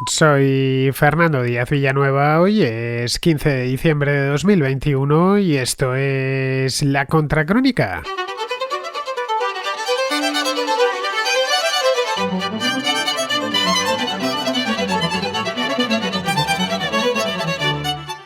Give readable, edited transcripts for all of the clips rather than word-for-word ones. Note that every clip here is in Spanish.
Soy Fernando Díaz Villanueva, hoy es 15 de diciembre de 2021 y esto es La Contracrónica.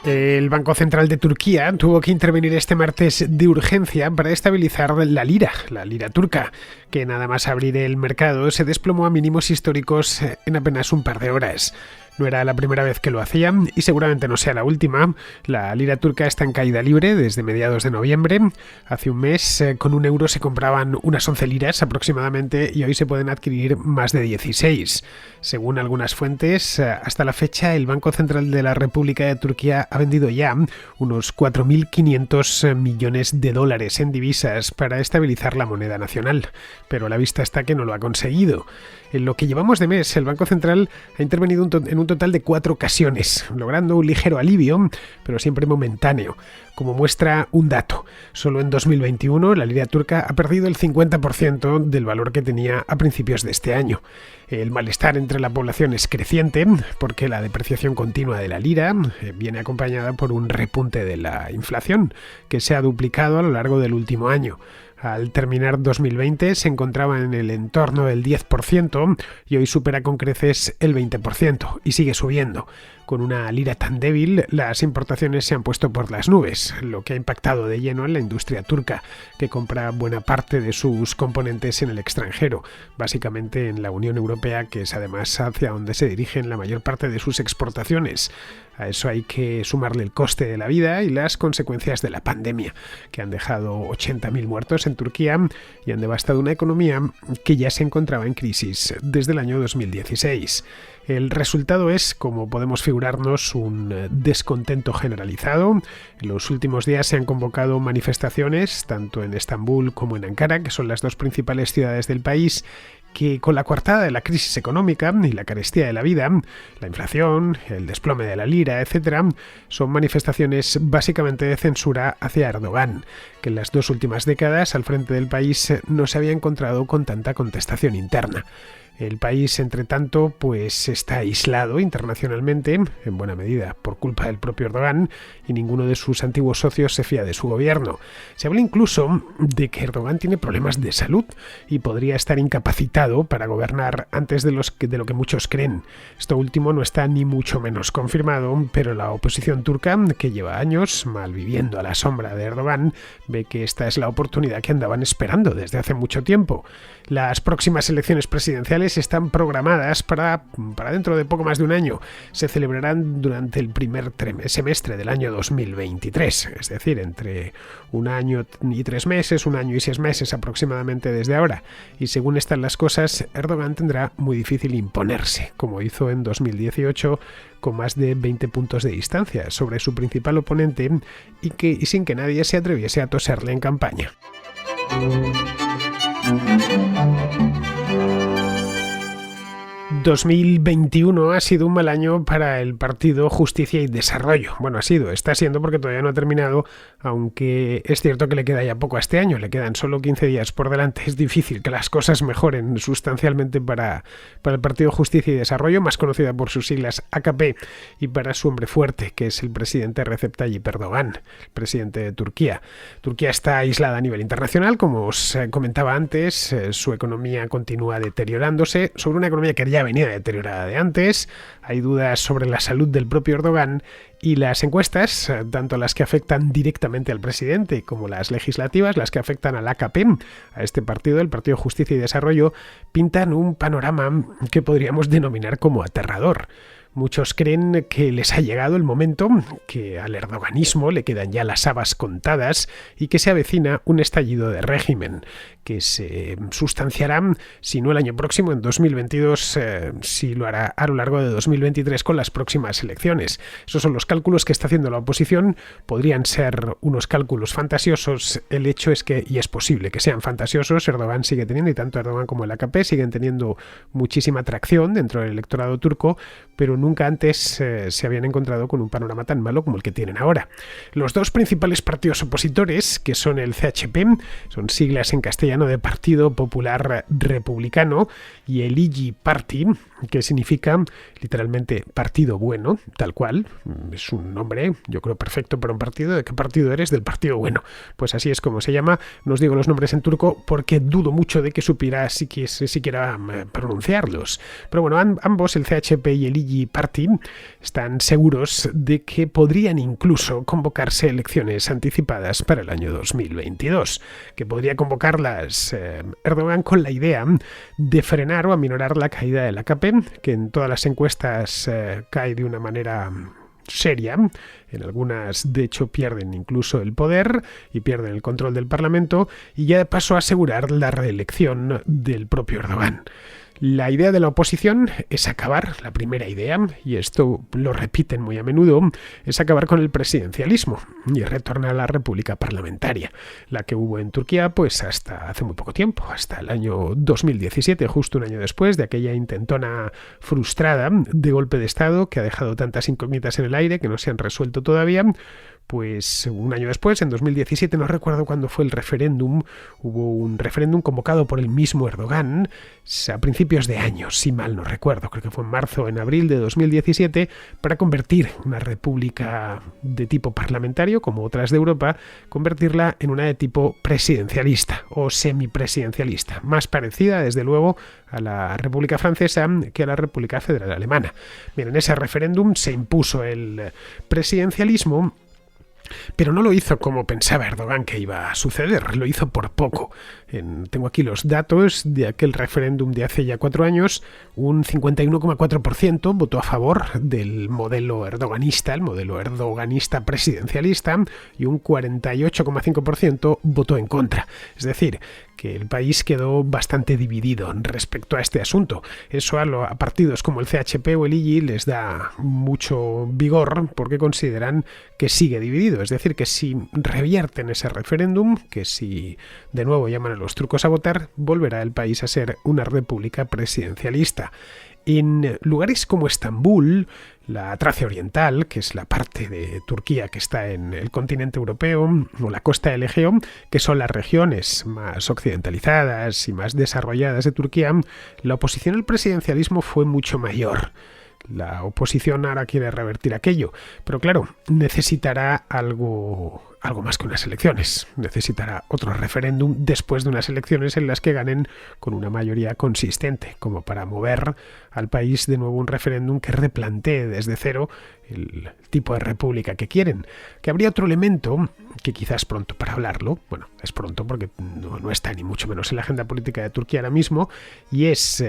El Banco Central de Turquía tuvo que intervenir este martes de urgencia para estabilizar la lira turca, que nada más abrir el mercado se desplomó a mínimos históricos en apenas un par de horas. No era la primera vez que lo hacían y seguramente no sea la última. La lira turca está en caída libre desde mediados de noviembre. Hace un mes con un euro se compraban unas 11 liras aproximadamente y hoy se pueden adquirir más de 16. Según algunas fuentes, hasta la fecha el Banco Central de la República de Turquía ha vendido ya unos 4.500 millones de dólares en divisas para estabilizar la moneda nacional. Pero a la vista está que no lo ha conseguido. En lo que llevamos de mes, el Banco Central ha intervenido en un total de 4 ocasiones, logrando un ligero alivio, pero siempre momentáneo. Como muestra un dato, solo en 2021 la lira turca ha perdido el 50% del valor que tenía a principios de este año. El malestar entre la población es creciente porque la depreciación continua de la lira viene acompañada por un repunte de la inflación que se ha duplicado a lo largo del último año. Al terminar 2020 se encontraba en el entorno del 10% y hoy supera con creces el 20% y sigue subiendo. Con una lira tan débil, las importaciones se han puesto por las nubes, lo que ha impactado de lleno en la industria turca, que compra buena parte de sus componentes en el extranjero, básicamente en la Unión Europea, que es además hacia donde se dirigen la mayor parte de sus exportaciones. A eso hay que sumarle el coste de la vida y las consecuencias de la pandemia, que han dejado 80.000 muertos en Turquía y han devastado una economía que ya se encontraba en crisis desde el año 2016. El resultado es, como podemos figurarnos, un descontento generalizado. En los últimos días se han convocado manifestaciones, tanto en Estambul como en Ankara, que son las dos principales ciudades del país, que con la coartada de la crisis económica y la carestía de la vida, la inflación, el desplome de la lira, etc., son manifestaciones básicamente de censura hacia Erdogan, que en las 2 últimas décadas al frente del país no se había encontrado con tanta contestación interna. El país, entre tanto, pues está aislado internacionalmente, en buena medida por culpa del propio Erdogan, y ninguno de sus antiguos socios se fía de su gobierno. Se habla incluso de que Erdogan tiene problemas de salud y podría estar incapacitado para gobernar antes de lo que muchos creen. Esto último no está ni mucho menos confirmado, pero la oposición turca, que lleva años malviviendo a la sombra de Erdogan, ve que esta es la oportunidad que andaban esperando desde hace mucho tiempo. Las próximas elecciones presidenciales están programadas para dentro de poco más de un año. Se celebrarán durante el primer semestre del año 2023, es decir, entre un año y 3 meses, un año y 6 meses aproximadamente desde ahora. Y según están las cosas, Erdogan tendrá muy difícil imponerse, como hizo en 2018, con más de 20 puntos de distancia sobre su principal oponente y sin que nadie se atreviese a toserle en campaña. 2021 ha sido un mal año para el Partido Justicia y Desarrollo. Bueno, está siendo porque todavía no ha terminado, aunque es cierto que le queda ya poco a este año, le quedan solo 15 días por delante. Es difícil que las cosas mejoren sustancialmente para el Partido Justicia y Desarrollo, más conocida por sus siglas AKP, y para su hombre fuerte, que es el presidente Recep Tayyip Erdogan, el presidente de Turquía. Turquía está aislada a nivel internacional, como os comentaba antes, su economía continúa deteriorándose, sobre una economía que ya venía deteriorada de antes. Hay dudas sobre la salud del propio Erdogan y las encuestas, tanto las que afectan directamente al presidente como las legislativas, las que afectan al AKP, a este partido, el Partido Justicia y Desarrollo, pintan un panorama que podríamos denominar como aterrador. Muchos creen que les ha llegado el momento, que al erdoganismo le quedan ya las habas contadas y que se avecina un estallido de régimen, que se sustanciará, si no el año próximo, en 2022, si lo hará a lo largo de 2023 con las próximas elecciones. Esos son los cálculos que está haciendo la oposición. Podrían ser unos cálculos fantasiosos. El hecho es que, y es posible que sean fantasiosos, Erdogan sigue teniendo, y tanto Erdogan como el AKP siguen teniendo muchísima atracción dentro del electorado turco, pero nunca antes se habían encontrado con un panorama tan malo como el que tienen ahora. Los 2 principales partidos opositores, que son el CHP, son siglas en castellano italiano de Partido Popular Republicano, y el Igi Party, que significa literalmente partido bueno, tal cual. Es un nombre, yo creo, perfecto para un partido. ¿De qué partido eres? Del partido bueno. Pues así es como se llama. No os digo los nombres en turco porque dudo mucho de que supiera siquiera pronunciarlos. Pero bueno, ambos, el CHP y el Igi Party, están seguros de que podrían incluso convocarse elecciones anticipadas para el año 2022, que podría convocarlas Erdogan con la idea de frenar o aminorar la caída del AKP, que en todas las encuestas cae de una manera seria. En algunas, de hecho, pierden incluso el poder y pierden el control del Parlamento, y ya de paso asegurar la reelección del propio Erdogan. La idea de la oposición es acabar, la primera idea, y esto lo repiten muy a menudo, es acabar con el presidencialismo y retornar a la república parlamentaria, la que hubo en Turquía pues hasta hace muy poco tiempo, hasta el año 2017, justo un año después de aquella intentona frustrada de golpe de Estado que ha dejado tantas incógnitas en el aire que no se han resuelto todavía. Pues un año después, en 2017, no recuerdo cuándo fue el referéndum, hubo un referéndum convocado por el mismo Erdogan a principios de año, si mal no recuerdo, creo que fue en marzo o en abril de 2017, para convertir una república de tipo parlamentario, como otras de Europa, convertirla en una de tipo presidencialista o semipresidencialista, más parecida, desde luego, a la República Francesa que a la República Federal Alemana. Bien, en ese referéndum se impuso el presidencialismo, pero no lo hizo como pensaba Erdogan que iba a suceder, lo hizo por poco. Tengo aquí los datos de aquel referéndum de hace ya 4 años. Un 51,4% votó a favor del modelo erdoganista presidencialista, y un 48,5% votó en contra. Es decir, que el país quedó bastante dividido respecto a este asunto. Eso a partidos como el CHP o el IGI les da mucho vigor porque consideran que sigue dividido. Es decir, que si revierten ese referéndum, que si de nuevo llaman a los turcos a votar, volverá el país a ser una república presidencialista. En lugares como Estambul, la Tracia Oriental, que es la parte de Turquía que está en el continente europeo, o la costa del Egeo, que son las regiones más occidentalizadas y más desarrolladas de Turquía, la oposición al presidencialismo fue mucho mayor. La oposición ahora quiere revertir aquello, pero claro, necesitará algo más que unas elecciones. Necesitará otro referéndum después de unas elecciones en las que ganen con una mayoría consistente, como para mover al país de nuevo un referéndum que replantee desde cero el tipo de república que quieren. Que habría otro elemento que quizás es pronto para hablarlo, bueno, es pronto porque no está ni mucho menos en la agenda política de Turquía ahora mismo, y es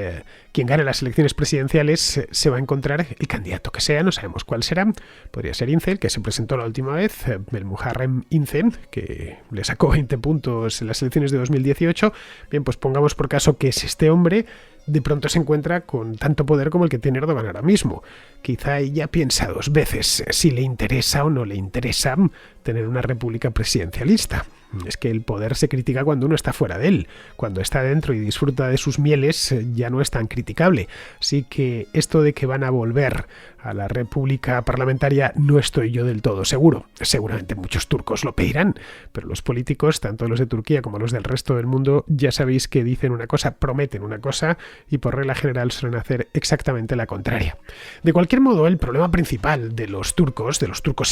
quien gane las elecciones presidenciales se va a encontrar el candidato que sea, no sabemos cuál será. Podría ser Ince, el que se presentó la última vez, Muharrem Ince, que le sacó 20 puntos en las elecciones de 2018. Bien, pues pongamos por caso que es este hombre, de pronto se encuentra con tanto poder como el que tiene Erdogan ahora mismo. Quizá ella piensa 2 veces si le interesa o no le interesa tener una república presidencialista. Es que el poder se critica cuando uno está fuera de él. Cuando está dentro y disfruta de sus mieles ya no es tan criticable. Así que esto de que van a volver a la república parlamentaria no estoy yo del todo seguro. Seguramente muchos turcos lo pedirán, pero los políticos, tanto los de Turquía como los del resto del mundo, ya sabéis que dicen una cosa, prometen una cosa y por regla general suelen hacer exactamente la contraria. De cualquier modo, el problema principal de los turcos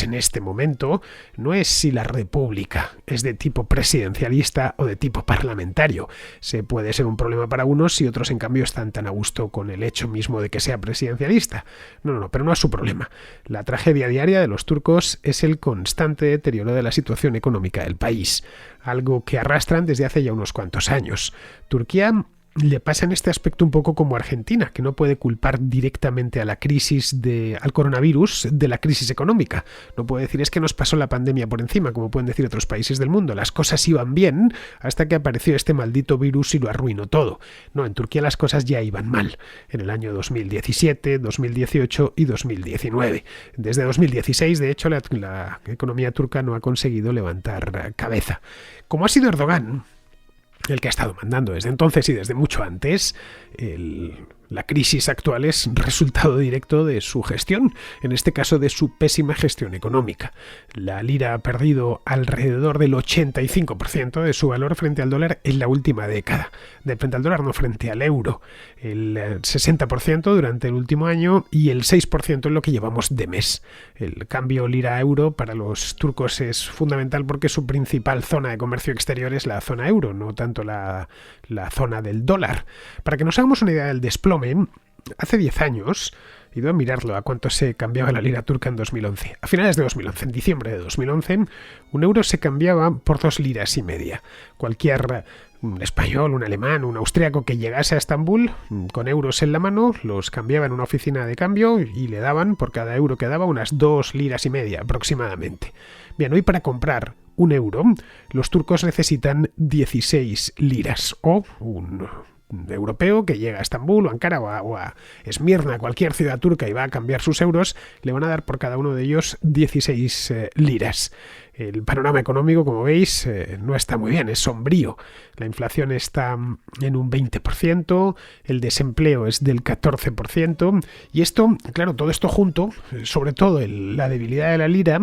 en este momento, no es si la república es de tipo presidencialista o de tipo parlamentario. Se puede ser un problema para unos y otros en cambio están tan a gusto con el hecho mismo de que sea presidencialista. No, pero no es su problema. La tragedia diaria de los turcos es el constante deterioro de la situación económica del país, algo que arrastran desde hace ya unos cuantos años. Turquía le pasa en este aspecto un poco como Argentina, que no puede culpar directamente a la crisis al coronavirus de la crisis económica. No puede decir es que nos pasó la pandemia por encima, como pueden decir otros países del mundo. Las cosas iban bien hasta que apareció este maldito virus y lo arruinó todo. No, en Turquía las cosas ya iban mal. En el año 2017, 2018 y 2019. Desde 2016, de hecho, la economía turca no ha conseguido levantar cabeza. Como ha sido Erdogan el que ha estado mandando desde entonces y desde mucho antes, La crisis actual es resultado directo de su gestión, en este caso de su pésima gestión económica. La lira ha perdido alrededor del 85% de su valor frente al dólar en la última década. Frente al dólar, no, frente al euro. El 60% durante el último año y el 6% en lo que llevamos de mes. El cambio lira-euro para los turcos es fundamental porque su principal zona de comercio exterior es la zona euro, no tanto la zona del dólar. Para que nos hagamos una idea del desplome, hace 10 años, he ido a mirarlo a cuánto se cambiaba la lira turca en 2011. A finales de 2011, en diciembre de 2011, un euro se cambiaba por 2 liras y media. Cualquier un español, un alemán, un austríaco que llegase a Estambul con euros en la mano, los cambiaba en una oficina de cambio y le daban, por cada euro que daba, unas 2 liras y media aproximadamente. Bien, hoy para comprar un euro, los turcos necesitan 16 liras o un europeo que llega a Estambul o a Ankara o a Esmirna, cualquier ciudad turca, y va a cambiar sus euros, le van a dar por cada uno de ellos 16 liras. El panorama económico, como veis, no está muy bien, es sombrío. La inflación está en un 20%, el desempleo es del 14%, y esto, claro, todo esto junto, sobre todo la debilidad de la lira,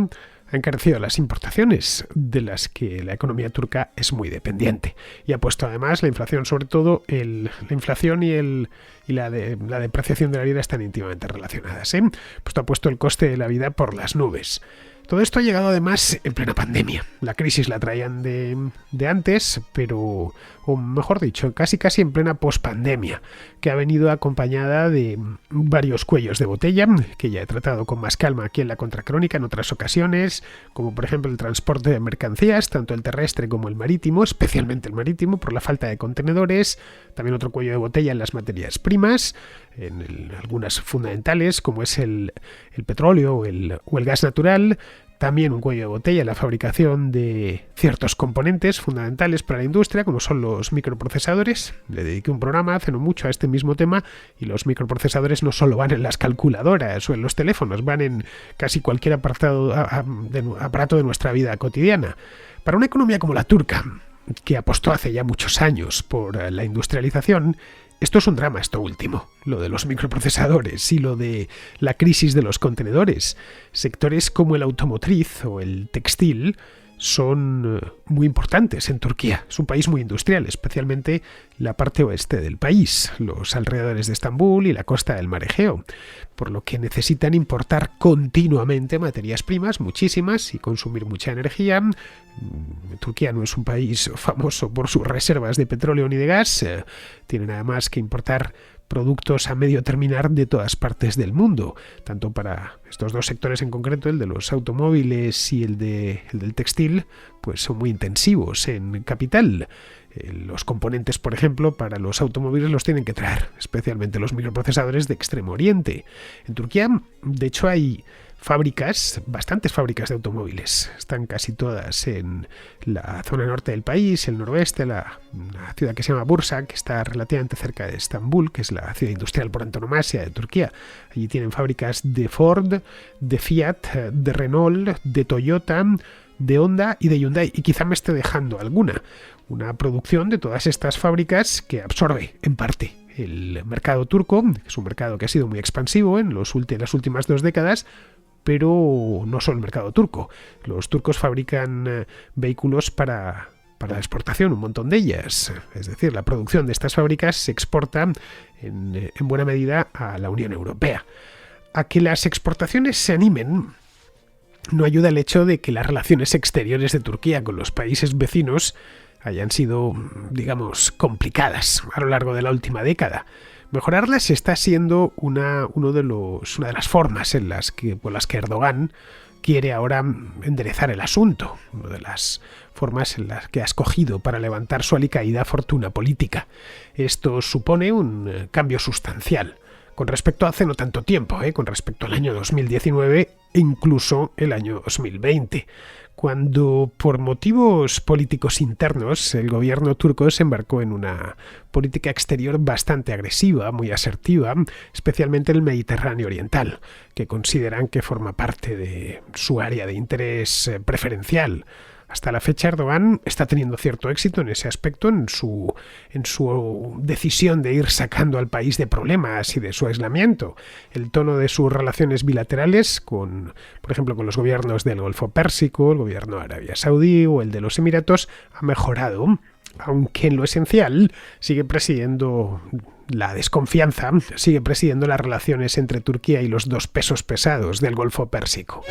ha encarecido las importaciones, de las que la economía turca es muy dependiente. Y ha puesto además la inflación, sobre todo la inflación y la depreciación de la lira están íntimamente relacionadas. Esto ha puesto el coste de la vida por las nubes. Todo esto ha llegado además en plena pandemia. La crisis la traían de antes, pero, o mejor dicho, casi en plena pospandemia, que ha venido acompañada de varios cuellos de botella, que ya he tratado con más calma aquí en la Contracrónica en otras ocasiones, como por ejemplo el transporte de mercancías, tanto el terrestre como el marítimo, especialmente el marítimo, por la falta de contenedores. También otro cuello de botella en las materias primas, en algunas fundamentales, como es el petróleo o el gas natural. También un cuello de botella en la fabricación de ciertos componentes fundamentales para la industria, como son los microprocesadores. Le dediqué un programa hace no mucho a este mismo tema, y los microprocesadores no solo van en las calculadoras o en los teléfonos, van en casi cualquier aparato de nuestra vida cotidiana. Para una economía como la turca, que apostó hace ya muchos años por la industrialización, esto es un drama, esto último, lo de los microprocesadores y lo de la crisis de los contenedores. Sectores como el automotriz o el textil son muy importantes en Turquía. Es un país muy industrial, especialmente la parte oeste del país, los alrededores de Estambul y la costa del Mar Egeo, por lo que necesitan importar continuamente materias primas, muchísimas, y consumir mucha energía. Turquía no es un país famoso por sus reservas de petróleo ni de gas, tienen además que importar productos a medio terminar de todas partes del mundo, tanto para estos dos sectores en concreto, el de los automóviles y el del textil, pues son muy intensivos en capital. Los componentes, por ejemplo, para los automóviles los tienen que traer, especialmente los microprocesadores, de Extremo Oriente. En Turquía, de hecho, hay bastantes fábricas de automóviles. Están casi todas en la zona norte del país, el noroeste, una ciudad que se llama Bursa, que está relativamente cerca de Estambul, que es la ciudad industrial por antonomasia de Turquía. Allí tienen fábricas de Ford, de Fiat, de Renault, de Toyota, de Honda y de Hyundai, y quizá me esté dejando alguna. Una producción de todas estas fábricas que absorbe, en parte, el mercado turco, que es un mercado que ha sido muy expansivo en las últimas 2 décadas, pero no solo el mercado turco. Los turcos fabrican vehículos para la exportación, un montón de ellas. Es decir, la producción de estas fábricas se exporta en buena medida a la Unión Europea. A que las exportaciones se animen no ayuda el hecho de que las relaciones exteriores de Turquía con los países vecinos hayan sido, digamos, complicadas a lo largo de la última década. Mejorarlas está siendo una de las formas por las que Erdogan quiere ahora enderezar el asunto, una de las formas en las que ha escogido para levantar su alicaída fortuna política. Esto supone un cambio sustancial con respecto a hace no tanto tiempo, con respecto al año 2019 e incluso el año 2020, cuando por motivos políticos internos el gobierno turco se embarcó en una política exterior bastante agresiva, muy asertiva, especialmente en el Mediterráneo oriental, que consideran que forma parte de su área de interés preferencial. Hasta la fecha Erdogan está teniendo cierto éxito en ese aspecto, en su decisión de ir sacando al país de problemas y de su aislamiento. El tono de sus relaciones bilaterales por ejemplo, con los gobiernos del Golfo Pérsico, el gobierno de Arabia Saudí o el de los Emiratos ha mejorado, aunque en lo esencial sigue presidiendo la desconfianza, sigue presidiendo las relaciones entre Turquía y los dos pesos pesados del Golfo Pérsico.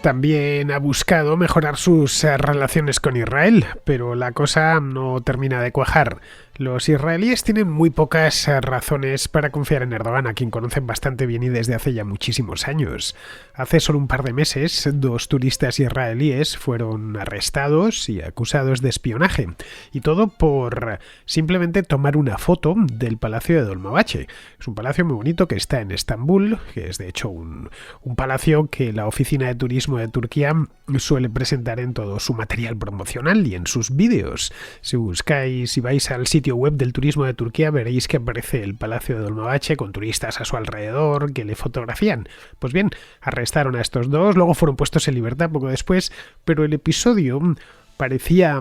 También ha buscado mejorar sus relaciones con Israel, pero la cosa no termina de cuajar. Los israelíes tienen muy pocas razones para confiar en Erdogan, a quien conocen bastante bien y desde hace ya muchísimos años. Hace solo un par de meses, 2 turistas israelíes fueron arrestados y acusados de espionaje, y todo por simplemente tomar una foto del Palacio de Dolmabahce. Es un palacio muy bonito que está en Estambul, que es de hecho un palacio que la Oficina de Turismo de Turquía suele presentar en todo su material promocional y en sus vídeos. Si vais al sitio web del turismo de Turquía, veréis que aparece el Palacio de Dolmabahce con turistas a su alrededor que le fotografían. Pues bien, arrestaron a estos 2, luego fueron puestos en libertad poco después, pero el episodio parecía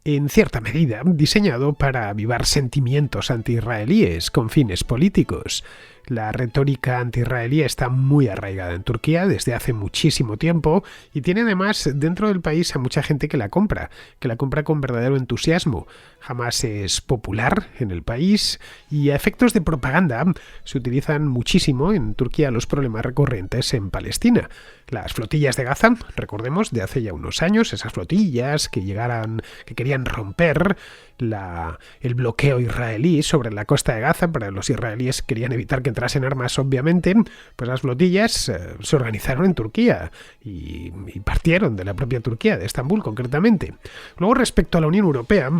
en cierta medida diseñado para avivar sentimientos anti-israelíes con fines políticos. La retórica anti-israelí está muy arraigada en Turquía desde hace muchísimo tiempo y tiene además dentro del país a mucha gente que la compra con verdadero entusiasmo. Hamas es popular en el país y a efectos de propaganda se utilizan muchísimo en Turquía los problemas recurrentes en Palestina. Las flotillas de Gaza, recordemos, de hace ya unos años, esas flotillas que querían romper el bloqueo israelí sobre la costa de Gaza, para los israelíes querían evitar que entrasen armas, obviamente, pues las flotillas se organizaron en Turquía y partieron de la propia Turquía, de Estambul concretamente. Luego, respecto a la Unión Europea,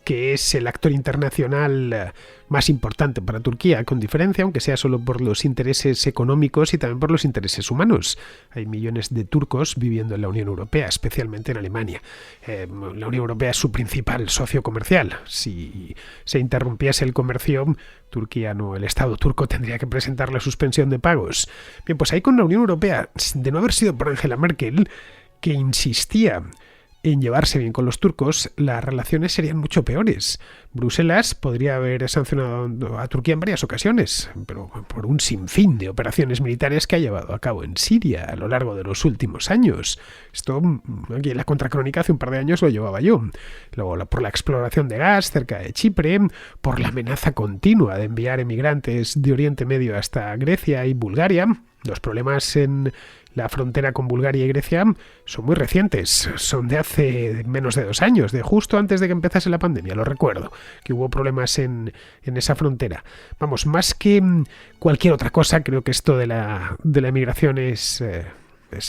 que es el actor internacional más importante para Turquía, con diferencia, aunque sea solo por los intereses económicos y también por los intereses humanos. Hay millones de turcos viviendo en la Unión Europea, especialmente en Alemania. La Unión Europea es su principal socio comercial. Si se interrumpiese el comercio, el Estado turco tendría que presentar la suspensión de pagos. Bien, pues ahí con la Unión Europea, de no haber sido por Angela Merkel, que insistía en llevarse bien con los turcos, las relaciones serían mucho peores. Bruselas podría haber sancionado a Turquía en varias ocasiones, pero por un sinfín de operaciones militares que ha llevado a cabo en Siria a lo largo de los últimos años. Esto, aquí en la contracrónica hace un par de años lo llevaba yo. Luego, por la exploración de gas cerca de Chipre, por la amenaza continua de enviar emigrantes de Oriente Medio hasta Grecia y Bulgaria. Los problemas en la frontera con Bulgaria y Grecia son muy recientes, son de hace menos de 2 años, de justo antes de que empezase la pandemia, lo recuerdo, que hubo problemas en esa frontera. Vamos, más que cualquier otra cosa, creo que esto de la emigración es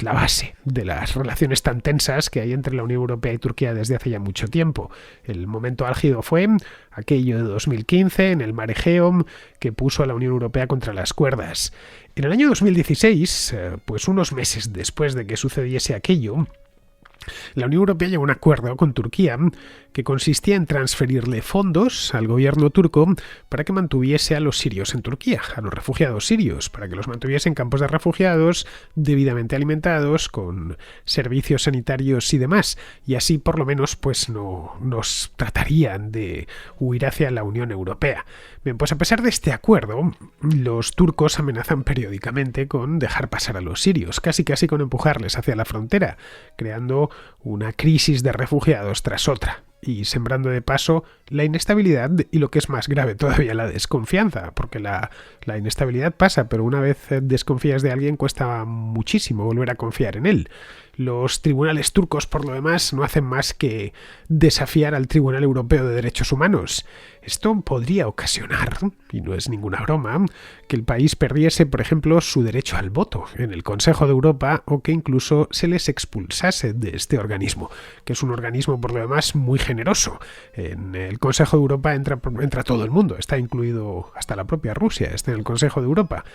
la base de las relaciones tan tensas que hay entre la Unión Europea y Turquía desde hace ya mucho tiempo. El momento álgido fue aquello de 2015 en el Mar Egeo, que puso a la Unión Europea contra las cuerdas. En el año 2016, pues unos meses después de que sucediese aquello, la Unión Europea llegó a un acuerdo con Turquía que consistía en transferirle fondos al gobierno turco para que mantuviese a los sirios en Turquía, a los refugiados sirios, para que los mantuviese en campos de refugiados debidamente alimentados, con servicios sanitarios y demás, y así por lo menos pues no nos tratarían de huir hacia la Unión Europea. Bien, pues a pesar de este acuerdo, los turcos amenazan periódicamente con dejar pasar a los sirios, casi con empujarles hacia la frontera, creando una crisis de refugiados tras otra y sembrando de paso la inestabilidad y, lo que es más grave todavía, la desconfianza, porque la inestabilidad pasa, pero una vez desconfías de alguien cuesta muchísimo volver a confiar en él. Los tribunales turcos, por lo demás, no hacen más que desafiar al Tribunal Europeo de Derechos Humanos. Esto podría ocasionar, y no es ninguna broma, que el país perdiese, por ejemplo, su derecho al voto en el Consejo de Europa, o que incluso se les expulsase de este organismo, que es un organismo, por lo demás, muy generoso. En el Consejo de Europa entra todo el mundo, está incluido hasta la propia Rusia, está en el Consejo de Europa.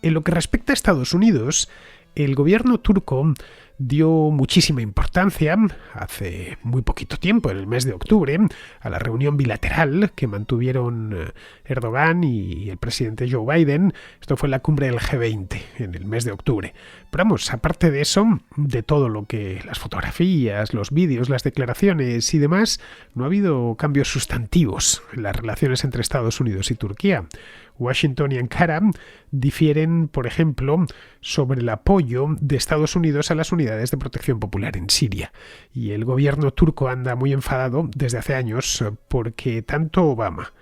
En lo que respecta a Estados Unidos, el gobierno turco dio muchísima importancia hace muy poquito tiempo, en el mes de octubre, a la reunión bilateral que mantuvieron Erdogan y el presidente Joe Biden. Esto fue en la cumbre del G20 en el mes de octubre. Pero vamos, aparte de eso, de todo lo que las fotografías, los vídeos, las declaraciones y demás, no ha habido cambios sustantivos en las relaciones entre Estados Unidos y Turquía. Washington y Ankara difieren, por ejemplo, sobre el apoyo de Estados Unidos a las unidades de protección popular en Siria. Y el gobierno turco anda muy enfadado desde hace años porque tanto Obama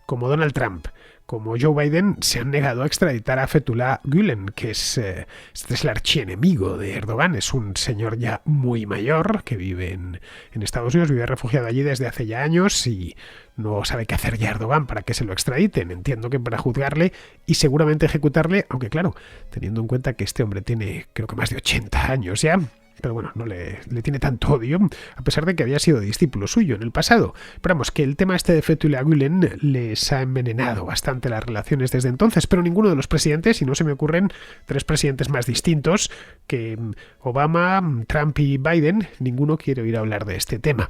como Donald Trump como Joe Biden se han negado a extraditar a Fethullah Gülen, que este es el archienemigo de Erdogan. Es un señor ya muy mayor que vive en Estados Unidos, vive refugiado allí desde hace ya años y no sabe qué hacer ya Erdogan para que se lo extraditen. Entiendo que para juzgarle y seguramente ejecutarle, aunque claro, teniendo en cuenta que este hombre tiene creo que más de 80 años ya. Pero bueno, no le tiene tanto odio, a pesar de que había sido discípulo suyo en el pasado. Pero vamos, que el tema este de Fethullah Gülen les ha envenenado bastante las relaciones desde entonces, pero ninguno de los presidentes, y no se me ocurren 3 presidentes más distintos que Obama, Trump y Biden, ninguno quiere oír hablar de este tema.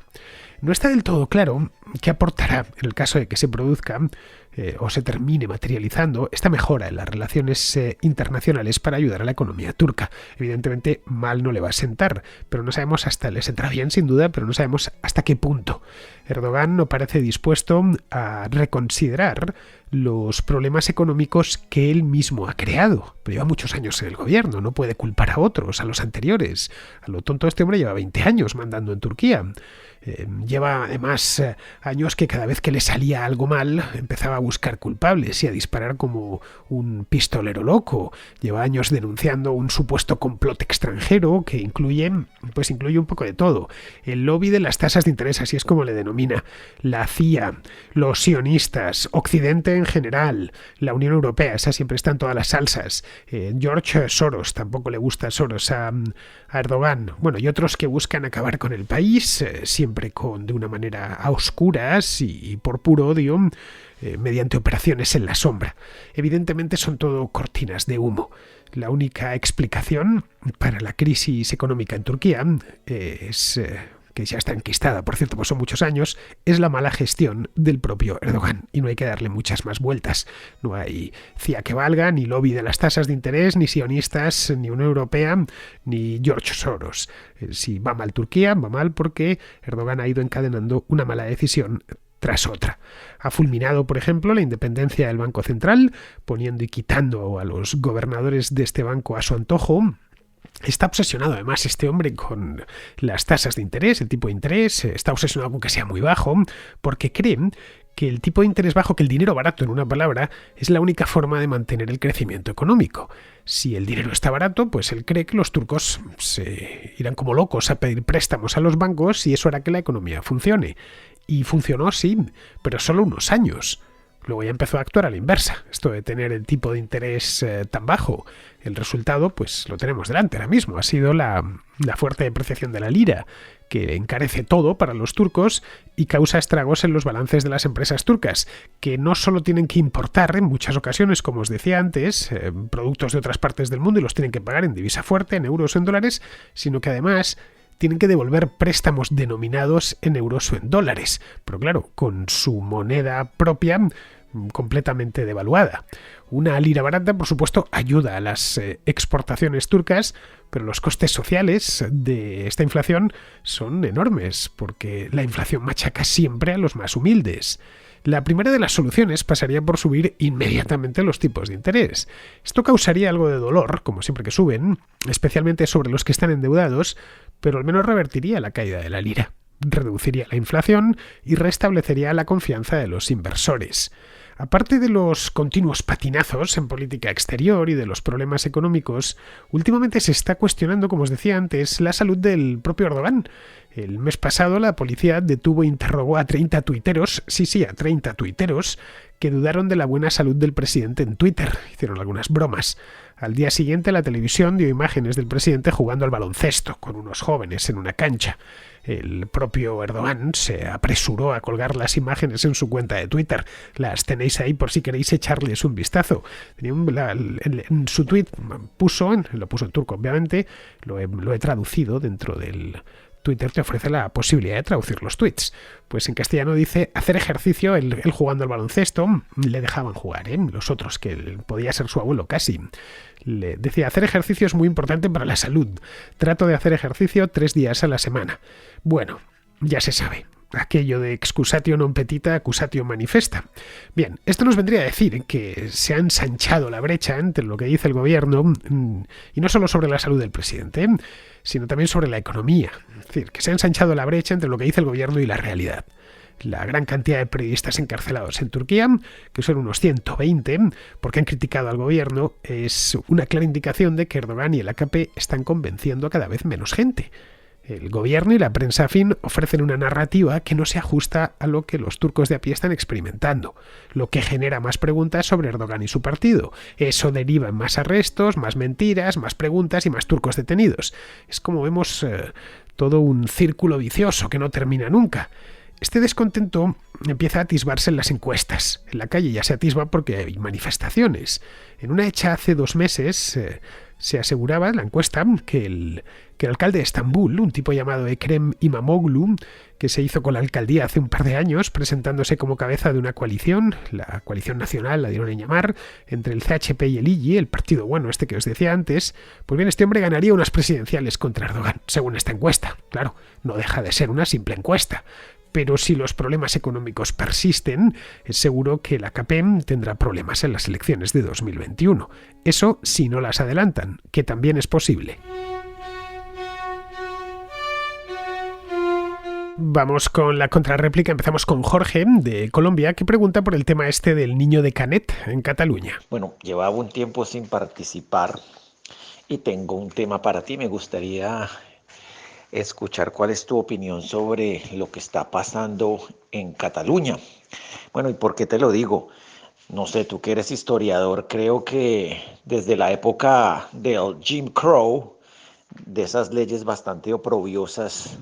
No está del todo claro qué aportará, en el caso de que se produzca o se termine materializando, esta mejora en las relaciones internacionales para ayudar a la economía turca. Evidentemente, mal no le va a sentar, pero no sabemos le sentará bien sin duda, pero no sabemos hasta qué punto. Erdogan no parece dispuesto a reconsiderar los problemas económicos que él mismo ha creado. Pero lleva muchos años en el gobierno, no puede culpar a otros, a los anteriores. A lo tonto, este hombre lleva 20 años mandando en Turquía. Lleva además años que cada vez que le salía algo mal empezaba a buscar culpables y a disparar como un pistolero loco. Lleva años denunciando un supuesto complot extranjero que incluye un poco de todo. El lobby de las tasas de interés, así es como le denomina, la CIA, los sionistas, Occidente en general, la Unión Europea, esa siempre está en todas las salsas. George Soros, tampoco le gusta Soros a Erdogan. Bueno, y otros que buscan acabar con el país, siempre de una manera a oscuras y por puro odio, mediante operaciones en la sombra. Evidentemente son todo cortinas de humo. La única explicación para la crisis económica en Turquía es que ya está enquistada, por cierto, pues son muchos años, es la mala gestión del propio Erdogan. Y no hay que darle muchas más vueltas. No hay CIA que valga, ni lobby de las tasas de interés, ni sionistas, ni Unión Europea, ni George Soros. Si va mal Turquía, va mal porque Erdogan ha ido encadenando una mala decisión tras otra. Ha fulminado, por ejemplo, la independencia del Banco Central, poniendo y quitando a los gobernadores de este banco a su antojo. Está obsesionado además este hombre con las tasas de interés, el tipo de interés, está obsesionado con que sea muy bajo, porque cree que el tipo de interés bajo, que el dinero barato, en una palabra, es la única forma de mantener el crecimiento económico. Si el dinero está barato, pues él cree que los turcos se irán como locos a pedir préstamos a los bancos y eso hará que la economía funcione. Y funcionó, sí, pero solo unos años. Luego ya empezó a actuar a la inversa, esto de tener el tipo de interés tan bajo. El resultado, pues lo tenemos delante ahora mismo. Ha sido la fuerte depreciación de la lira, que encarece todo para los turcos y causa estragos en los balances de las empresas turcas, que no solo tienen que importar en muchas ocasiones, como os decía antes, productos de otras partes del mundo y los tienen que pagar en divisa fuerte, en euros o en dólares, sino que además tienen que devolver préstamos denominados en euros o en dólares, pero claro, con su moneda propia completamente devaluada. Una lira barata, por supuesto, ayuda a las exportaciones turcas, pero los costes sociales de esta inflación son enormes, porque la inflación machaca siempre a los más humildes. La primera de las soluciones pasaría por subir inmediatamente los tipos de interés. Esto causaría algo de dolor, como siempre que suben, especialmente sobre los que están endeudados, pero al menos revertiría la caída de la lira, reduciría la inflación y restablecería la confianza de los inversores. Aparte de los continuos patinazos en política exterior y de los problemas económicos, últimamente se está cuestionando, como os decía antes, la salud del propio Erdogan. El mes pasado la policía detuvo e interrogó a 30 tuiteros, a 30 tuiteros, que dudaron de la buena salud del presidente en Twitter. Hicieron algunas bromas Al día siguiente la televisión dio imágenes del presidente jugando al baloncesto con unos jóvenes en una cancha. El propio Erdogan se apresuró a colgar las imágenes en su cuenta de Twitter. Las tenéis ahí por si queréis echarles un vistazo. En su tweet lo puso en turco, obviamente, lo he traducido dentro del... Twitter te ofrece la posibilidad de traducir los tweets. Pues en castellano dice hacer ejercicio, él jugando al baloncesto, le dejaban jugar, los otros, que podía ser su abuelo casi. Le decía, hacer ejercicio es muy importante para la salud. Trato de hacer ejercicio 3 días a la semana. Bueno, ya se sabe. Aquello de excusatio non petita, accusatio manifesta. Bien, esto nos vendría a decir que se ha ensanchado la brecha entre lo que dice el gobierno, y no solo sobre la salud del presidente, sino también sobre la economía. Es decir, que se ha ensanchado la brecha entre lo que dice el gobierno y la realidad. La gran cantidad de periodistas encarcelados en Turquía, que son unos 120, porque han criticado al gobierno, es una clara indicación de que Erdogan y el AKP están convenciendo a cada vez menos gente. El gobierno y la prensa afín ofrecen una narrativa que no se ajusta a lo que los turcos de a pie están experimentando, lo que genera más preguntas sobre Erdogan y su partido. Eso deriva en más arrestos, más mentiras, más preguntas y más turcos detenidos. Es como vemos todo un círculo vicioso que no termina nunca. Este descontento empieza a atisbarse en las encuestas. En la calle ya se atisba porque hay manifestaciones. En una hecha hace 2 meses se aseguraba en la encuesta que el alcalde de Estambul, un tipo llamado Ekrem İmamoğlu, que se hizo con la alcaldía hace un par de años, presentándose como cabeza de una coalición, la coalición nacional, la dieron en llamar, entre el CHP y el İYİ, el partido bueno este que os decía antes, pues bien, este hombre ganaría unas presidenciales contra Erdogan, según esta encuesta. Claro, no deja de ser una simple encuesta. Pero si los problemas económicos persisten, es seguro que la AKP tendrá problemas en las elecciones de 2021. Eso si no las adelantan, que también es posible. Vamos con la contrarréplica. Empezamos con Jorge, de Colombia, que pregunta por el tema este del niño de Canet en Cataluña. Bueno, llevaba un tiempo sin participar y tengo un tema para ti. Me gustaría escuchar cuál es tu opinión sobre lo que está pasando en Cataluña. Bueno, ¿y por qué te lo digo? No sé, tú que eres historiador, creo que desde la época del Jim Crow, de esas leyes bastante oprobiosas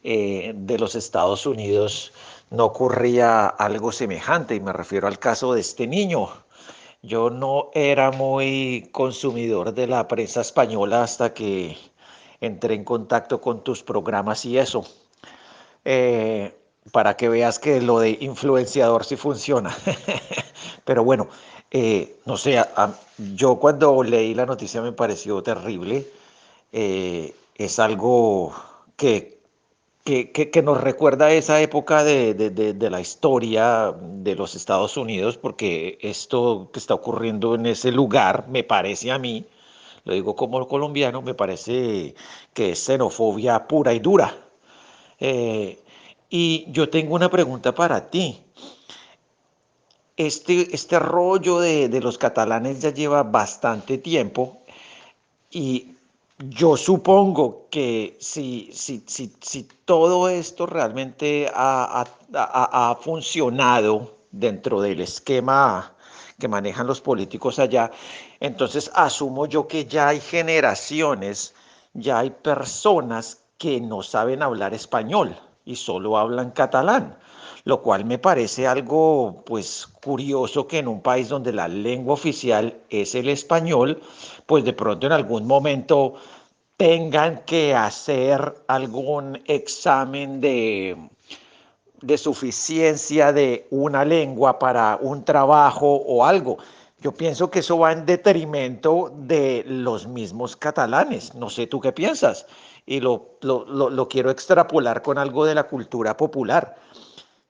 de los Estados Unidos, no ocurría algo semejante, y me refiero al caso de este niño. Yo no era muy consumidor de la prensa española hasta que entré en contacto con tus programas y eso, para que veas que lo de influenciador sí funciona. Pero bueno, no sé, yo cuando leí la noticia me pareció terrible. Es algo que nos recuerda a esa época de la historia de los Estados Unidos, porque esto que está ocurriendo en ese lugar, me parece a mí, lo digo como colombiano, me parece que es xenofobia pura y dura. Eh, y yo tengo una pregunta para ti. Este rollo de los catalanes ya lleva bastante tiempo, y yo supongo que si todo esto realmente ha funcionado dentro del esquema que manejan los políticos allá, entonces asumo yo que ya hay generaciones, ya hay personas que no saben hablar español y solo hablan catalán, lo cual me parece algo pues curioso, que en un país donde la lengua oficial es el español, pues de pronto en algún momento tengan que hacer algún examen de suficiencia de una lengua para un trabajo o algo. Yo pienso que eso va en detrimento de los mismos catalanes. No sé tú qué piensas. Y lo quiero extrapolar con algo de la cultura popular.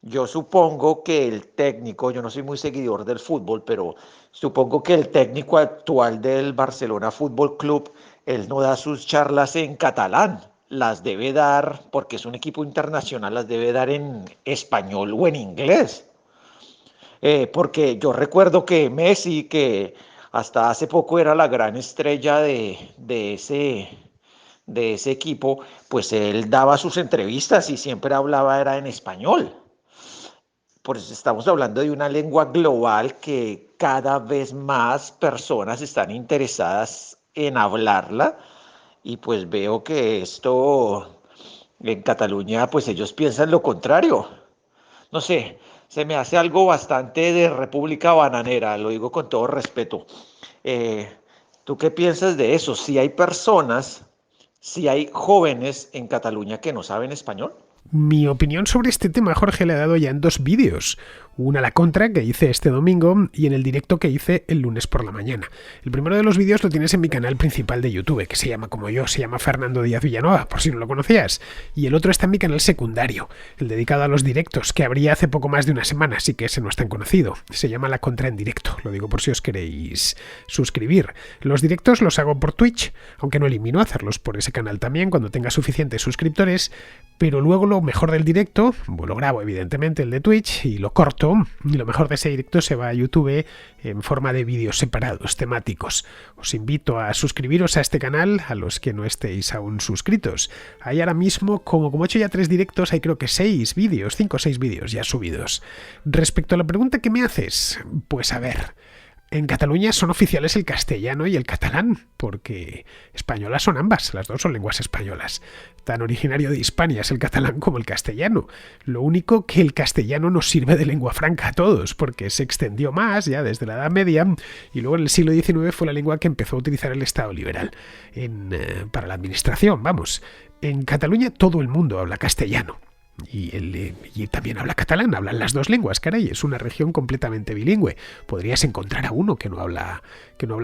Yo supongo que el técnico, yo no soy muy seguidor del fútbol, pero supongo que el técnico actual del Barcelona Fútbol Club, él no da sus charlas en catalán, las debe dar, porque es un equipo internacional, las debe dar en español o en inglés. Porque yo recuerdo que Messi, que hasta hace poco era la gran estrella de ese equipo, pues él daba sus entrevistas y siempre hablaba era en español. pues estamos hablando de una lengua global que cada vez más personas están interesadas en hablarla y pues veo que esto en Cataluña pues ellos piensan lo contrario. No sé, se me hace algo bastante de República Bananera, lo digo con todo respeto. Eh, ¿Tú qué piensas de eso? Si hay personas, si hay jóvenes en Cataluña que no saben español. Mi opinión sobre este tema, Jorge, le he dado ya en 2 vídeos. Una a la contra que hice este domingo y en el directo que hice el lunes por la mañana. El primero de los vídeos lo tienes en mi canal principal de YouTube, que se llama como yo, se llama Fernando Díaz Villanueva, por si no lo conocías. Y el otro está en mi canal secundario, el dedicado a los directos, que abría hace poco más de una semana, así que ese no es tan conocido. Se llama La Contra en Directo, lo digo por si os queréis suscribir. Los directos los hago por Twitch, aunque no elimino hacerlos por ese canal también cuando tenga suficientes suscriptores, pero luego lo mejor del directo, lo grabo evidentemente el de Twitch y lo corto, y lo mejor de ese directo se va a YouTube en forma de vídeos separados, temáticos. Os invito a suscribiros a este canal, a los que no estéis aún suscritos. Hay ahora mismo, como he hecho ya 3 directos, hay creo que 6 vídeos, 5 o 6 vídeos ya subidos. Respecto a la pregunta que me haces, pues a ver... En Cataluña son oficiales el castellano y el catalán, porque españolas son ambas, las dos son lenguas españolas. Tan originario de Hispania es el catalán como el castellano. Lo único que el castellano nos sirve de lengua franca a todos, porque se extendió más ya desde la Edad Media y luego en el siglo XIX fue la lengua que empezó a utilizar el Estado liberal para la administración, vamos. En Cataluña todo el mundo habla castellano. Y también habla catalán, hablan las dos lenguas, caray, es una región completamente bilingüe. Podrías encontrar a uno que no habla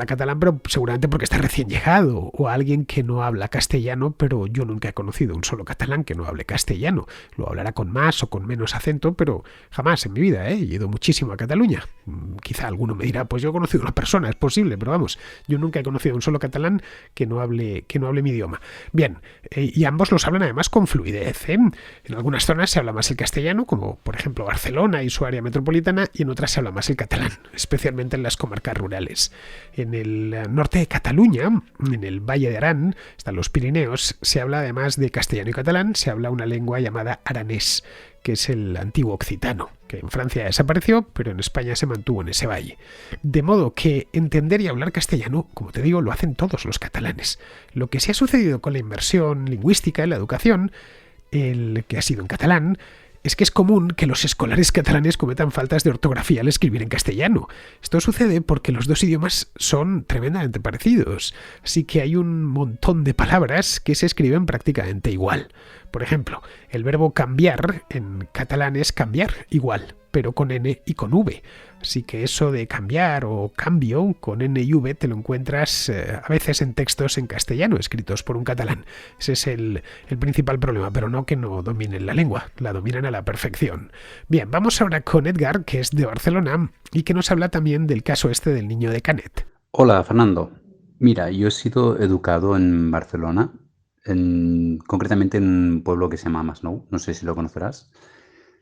catalán, pero seguramente porque está recién llegado, o a alguien que no habla castellano, pero yo nunca he conocido un solo catalán que no hable castellano. Lo hablará con más o con menos acento, pero jamás en mi vida, he ido muchísimo a Cataluña. Quizá alguno me dirá, pues yo he conocido a una persona, es posible, pero vamos, yo nunca he conocido a un solo catalán que no hable mi idioma. Bien, y ambos los hablan además con fluidez, En algunas zonas se habla más el castellano, como por ejemplo Barcelona y su área metropolitana, y en otras se habla más el catalán, especialmente en las comarcas rurales. En el norte de Cataluña, en el Valle de Arán, están los Pirineos, se habla además de castellano y catalán, se habla una lengua llamada aranés, que es el antiguo occitano, que en Francia desapareció, pero en España se mantuvo en ese valle. De modo que entender y hablar castellano, como te digo, lo hacen todos los catalanes. Lo que sí ha sucedido con la inversión lingüística en la educación, el que ha sido en catalán, es que es común que los escolares catalanes cometan faltas de ortografía al escribir en castellano. Esto sucede porque los dos idiomas son tremendamente parecidos, así que hay un montón de palabras que se escriben prácticamente igual. Por ejemplo, el verbo cambiar en catalán es cambiar igual, pero con N y con V. Así que eso de cambiar o cambio con N y V te lo encuentras a veces en textos en castellano escritos por un catalán. Ese es el principal problema, pero no que no dominen la lengua, la dominan a la perfección. Bien, vamos ahora con Edgar, que es de Barcelona y que nos habla también del caso este del niño de Canet. Hola, Fernando. Mira, yo he sido educado en Barcelona, concretamente en un pueblo que se llama Masnou, no sé si lo conocerás.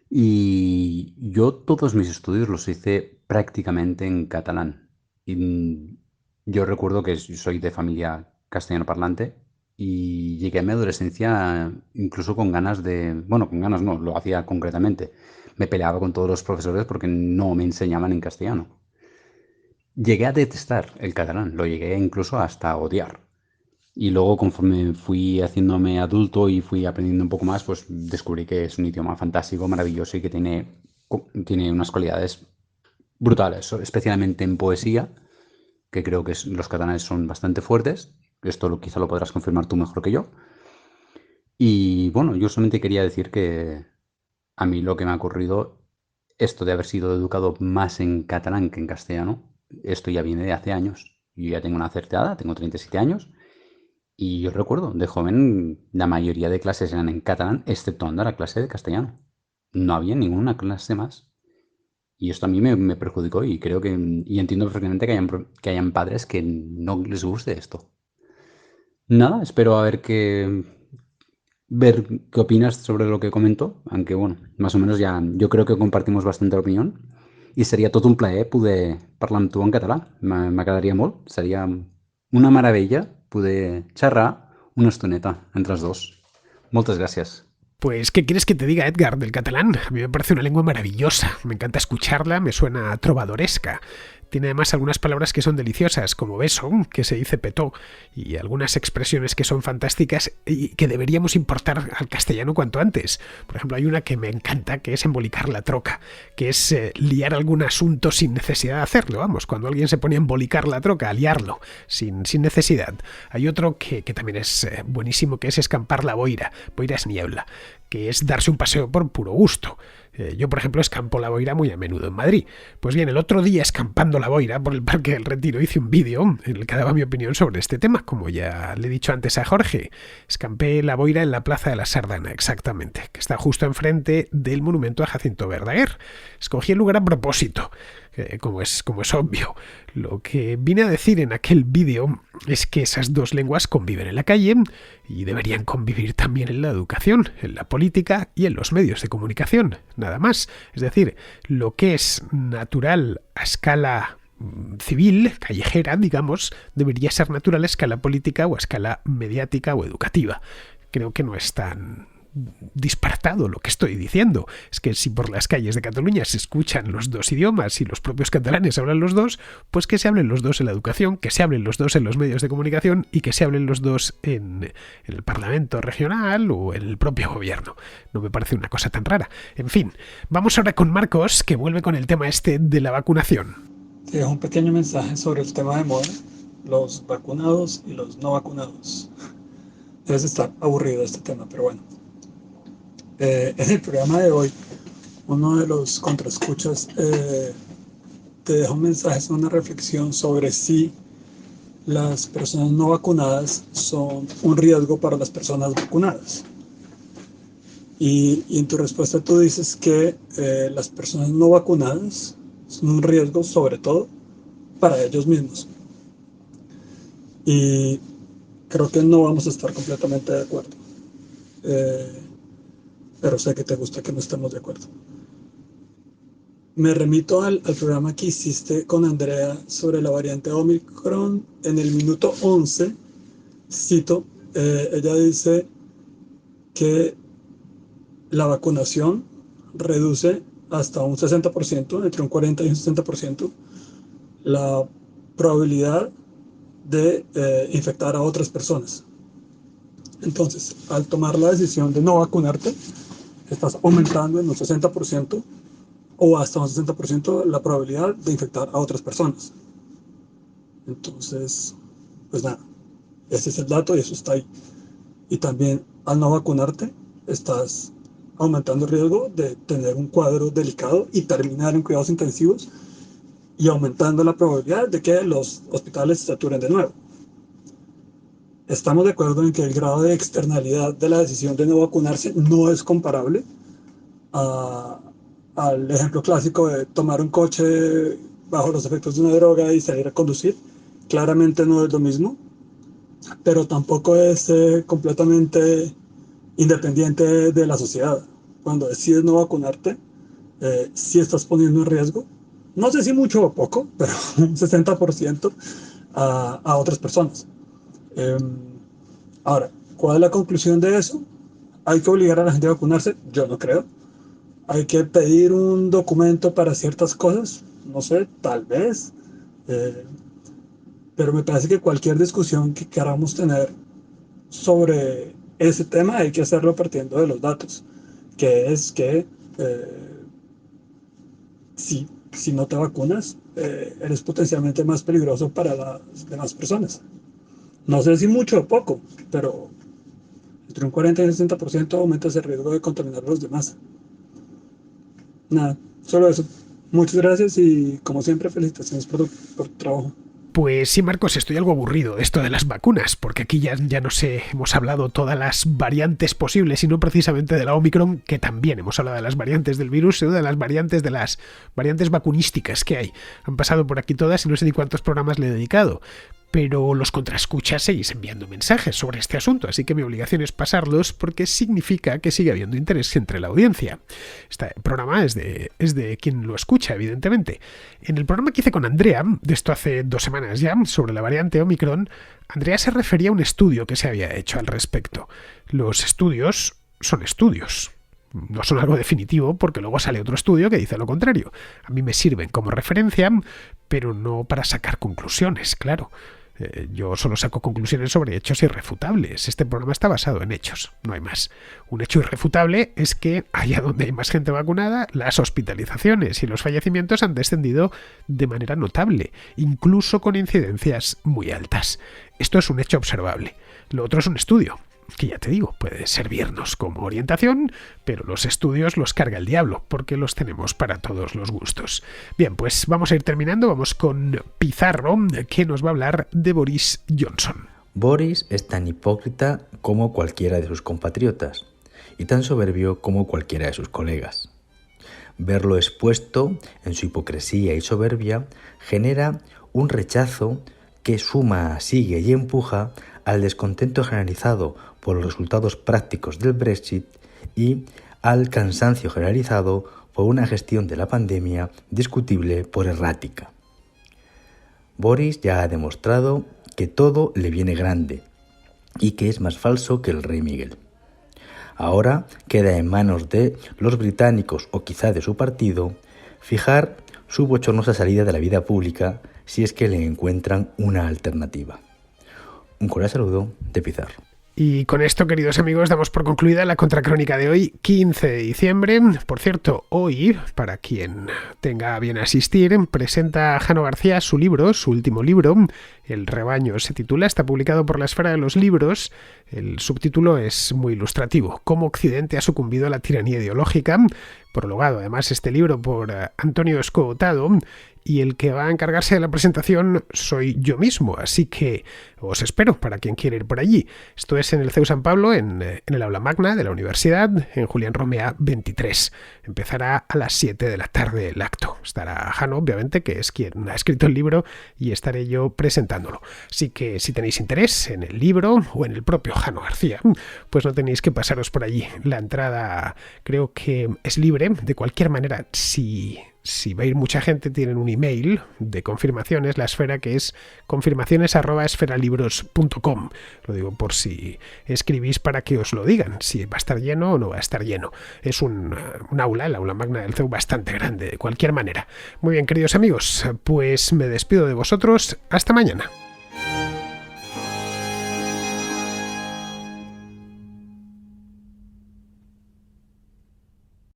Y yo todos mis estudios los hice prácticamente en catalán. Y yo recuerdo que soy de familia castellano parlante y llegué a mi adolescencia incluso con ganas bueno, con ganas no, lo hacía concretamente. Me peleaba con todos los profesores porque no me enseñaban en castellano. Llegué a detestar el catalán, lo llegué incluso hasta odiar. Y luego, conforme fui haciéndome adulto y fui aprendiendo un poco más, pues descubrí que es un idioma fantástico, maravilloso y que tiene unas cualidades brutales, especialmente en poesía, que creo que los catalanes son bastante fuertes. Esto quizá lo podrás confirmar tú mejor que yo. Y bueno, yo solamente quería decir que a mí lo que me ha ocurrido, esto de haber sido educado más en catalán que en castellano, esto ya viene de hace años. Yo ya tengo una cierta edad, tengo 37 años. Y yo recuerdo, de joven, la mayoría de clases eran en catalán, exceptuando la clase de castellano. No había ninguna clase más. Y esto a mí me perjudicó y creo y entiendo perfectamente que hayan padres que no les guste esto. Nada, espero ver qué opinas sobre lo que comento, aunque bueno, más o menos ya yo creo que compartimos bastante opinión. I seria tot un plaer poder parlar amb tu en català. M'agradaria molt. Seria una meravella poder xerrar una estoneta entre els dos. Moltes gràcies. Pues, ¿qué quieres que te diga, Edgar, del catalán? A mí me parece una lengua maravillosa. Me encanta escucharla, me suena trovadoresca. Tiene además algunas palabras que son deliciosas, como beso, que se dice petó, y algunas expresiones que son fantásticas y que deberíamos importar al castellano cuanto antes. Por ejemplo, hay una que me encanta, que es embolicar la troca, que es liar algún asunto sin necesidad de hacerlo. Vamos, cuando alguien se pone a embolicar la troca, a liarlo, sin necesidad. Hay otro que también es buenísimo, que es escampar la boira. Boira es niebla, que es darse un paseo por puro gusto. Yo, por ejemplo, escampo la boira muy a menudo en Madrid. Pues bien, el otro día, escampando la boira por el Parque del Retiro, hice un vídeo en el que daba mi opinión sobre este tema, como ya le he dicho antes a Jorge. Escampé la boira en la Plaza de la Sardana, exactamente, que está justo enfrente del monumento a Jacinto Verdaguer. Escogí el lugar a propósito, como es obvio. Lo que vine a decir en aquel vídeo es que esas dos lenguas conviven en la calle y deberían convivir también en la educación, en la política y en los medios de comunicación, nada más. Es decir, lo que es natural a escala civil, callejera, digamos, debería ser natural a escala política o a escala mediática o educativa. Creo que no es tan disparatado lo que estoy diciendo. Es que si por las calles de Cataluña se escuchan los dos idiomas y los propios catalanes hablan los dos, pues que se hablen los dos en la educación, que se hablen los dos en los medios de comunicación y que se hablen los dos en el Parlamento regional o en el propio gobierno. No me parece una cosa tan rara. En fin, vamos ahora con Marcos, que vuelve con el tema este de la vacunación. Te dejo un pequeño mensaje sobre el tema de moda, los vacunados y los no vacunados. Debes estar aburrido de este tema, pero bueno. En el programa de hoy, uno de los contraescuchas te deja un mensaje, es una reflexión sobre si las personas no vacunadas son un riesgo para las personas vacunadas. Y en tu respuesta tú dices que las personas no vacunadas son un riesgo sobre todo para ellos mismos. Y creo que no vamos a estar completamente de acuerdo. Pero sé que te gusta que no estemos de acuerdo. Me remito al programa que hiciste con Andrea sobre la variante Omicron. En el minuto 11, cito, ella dice que la vacunación reduce hasta un 60%, entre un 40 y un 60%, la probabilidad de infectar a otras personas. Entonces, al tomar la decisión de no vacunarte, estás aumentando en un 60% o hasta un 60% la probabilidad de infectar a otras personas. Entonces, pues nada, ese es el dato y eso está ahí. Y también al no vacunarte, estás aumentando el riesgo de tener un cuadro delicado y terminar en cuidados intensivos y aumentando la probabilidad de que los hospitales se saturen de nuevo. Estamos de acuerdo en que el grado de externalidad de la decisión de no vacunarse no es comparable al ejemplo clásico de tomar un coche bajo los efectos de una droga y salir a conducir. Claramente no es lo mismo, pero tampoco es completamente independiente de la sociedad. Cuando decides no vacunarte, sí estás poniendo en riesgo, no sé si mucho o poco, pero un 60% a otras personas. Ahora, ¿cuál es la conclusión de eso? ¿Hay que obligar a la gente a vacunarse? Yo no creo. ¿Hay que pedir un documento para ciertas cosas? No sé, tal vez. Pero me parece que cualquier discusión que queramos tener sobre ese tema hay que hacerlo partiendo de los datos, que es que si no te vacunas, eres potencialmente más peligroso para las demás personas. No sé si mucho o poco, pero entre un 40 y un 60% aumenta ese riesgo de contaminar a los demás. Nada, solo eso. Muchas gracias y, como siempre, felicitaciones por tu trabajo. Pues sí, Marcos, estoy algo aburrido de esto de las vacunas, porque aquí ya no sé, hemos hablado todas las variantes posibles y no precisamente de la Omicron, que también hemos hablado de las variantes del virus, sino de las variantes vacunísticas que hay. Han pasado por aquí todas y no sé ni cuántos programas le he dedicado. Pero los contraescuchas seguís enviando mensajes sobre este asunto, así que mi obligación es pasarlos porque significa que sigue habiendo interés entre la audiencia. Este programa es de quien lo escucha, evidentemente. En el programa que hice con Andrea, de esto hace 2 semanas ya, sobre la variante Omicron, Andrea se refería a un estudio que se había hecho al respecto. Los estudios son estudios. No son algo definitivo porque luego sale otro estudio que dice lo contrario. A mí me sirven como referencia, pero no para sacar conclusiones, claro. Yo solo saco conclusiones sobre hechos irrefutables. Este programa está basado en hechos, no hay más. Un hecho irrefutable es que allá donde hay más gente vacunada, las hospitalizaciones y los fallecimientos han descendido de manera notable, incluso con incidencias muy altas. Esto es un hecho observable. Lo otro es un estudio, que ya te digo, puede servirnos como orientación, pero los estudios los carga el diablo, porque los tenemos para todos los gustos. Bien, pues vamos a ir terminando, vamos con Pizarro, que nos va a hablar de Boris Johnson. Boris es tan hipócrita como cualquiera de sus compatriotas, y tan soberbio como cualquiera de sus colegas. Verlo expuesto en su hipocresía y soberbia genera un rechazo que suma, sigue y empuja al descontento generalizado por los resultados prácticos del Brexit y al cansancio generalizado por una gestión de la pandemia discutible por errática. Boris ya ha demostrado que todo le viene grande y que es más falso que el rey Miguel. Ahora queda en manos de los británicos o quizá de su partido fijar su bochornosa salida de la vida pública si es que le encuentran una alternativa. Un cordial saludo de Pizarro. Y con esto, queridos amigos, damos por concluida la contracrónica de hoy, 15 de diciembre. Por cierto, hoy, para quien tenga bien asistir, presenta Jano García su libro, su último libro, El rebaño se titula, está publicado por la Esfera de los Libros. El subtítulo es muy ilustrativo: Cómo Occidente ha sucumbido a la tiranía ideológica. Prologado además este libro por Antonio Escotado, y el que va a encargarse de la presentación soy yo mismo, así que os espero para quien quiera ir por allí. Esto es en el CEU San Pablo, en el aula magna de la universidad, en Julián Romea 23. Empezará a las 7 de la tarde el acto. Estará Jano, obviamente, que es quien ha escrito el libro, y estaré yo presentándolo. Así que si tenéis interés en el libro o en el propio Jano García, pues no tenéis que pasaros por allí. La entrada creo que es libre. De cualquier manera, si va a ir mucha gente, tienen un email de confirmaciones, la Esfera, que es confirmaciones@esferalibros.com. Lo digo por si escribís para que os lo digan, si va a estar lleno o no va a estar lleno. Es un aula, el aula magna del CEU, bastante grande, de cualquier manera. Muy bien, queridos amigos, pues me despido de vosotros. Hasta mañana.